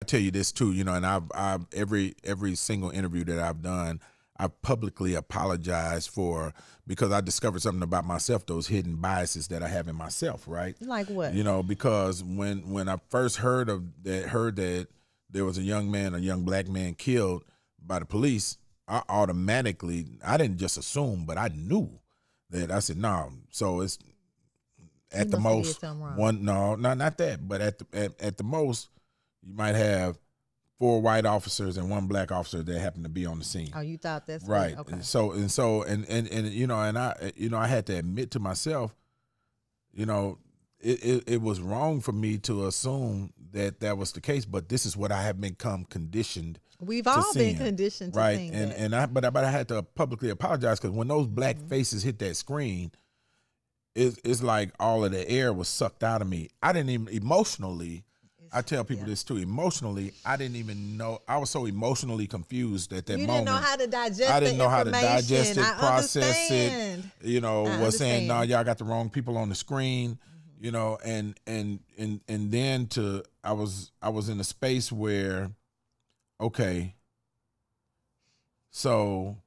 I tell you this too, and I've every single interview that I've done, I've publicly apologized for because I discovered something about myself, those hidden biases that I have in myself, right? Like what? Because when I first heard that there was a young black man killed by the police, I didn't just assume, but I knew that. I said, no. So it's at the most one, no, not that, but at the most, you might have 4 white officers and 1 black officer that happened to be on the scene. Oh, you thought that's right? Okay. And I had to admit to myself, it was wrong for me to assume that was the case. But this is what I have become conditioned. We've all been conditioned to think that. But I had to publicly apologize because when those black faces hit that screen, it's like all of the air was sucked out of me. I didn't even emotionally. I tell people this too. Emotionally, I didn't even know. I was so emotionally confused at that moment. You didn't know how to digest I didn't know how to digest it, process it. Was saying, no, y'all got the wrong people on the screen. And then I was in a space where, okay, so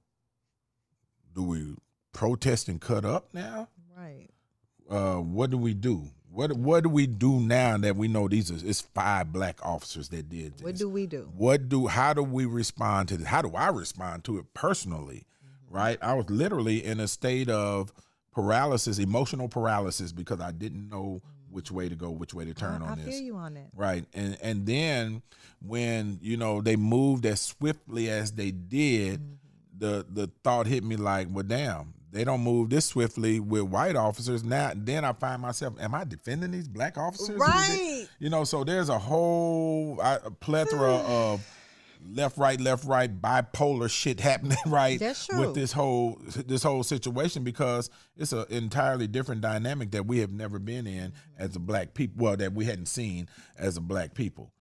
do we protest and cut up now? Right. What do we do? What do we do now that we know it's 5 black officers that did this? What do we do? How do we respond to this? How do I respond to it personally? Right? I was literally in a state of paralysis, emotional paralysis, because I didn't know which way to go, which way to turn on this. I feel you on that. Right. And then when, they moved as swiftly as they did, the thought hit me like, well, damn, they don't move this swiftly with white officers. Then I find myself, am I defending these black officers? Right. So there's a whole plethora of left, right, bipolar shit happening, right? That's true. With this whole situation, because it's an entirely different dynamic that we have never been in as a black people, well, that we hadn't seen as a black people.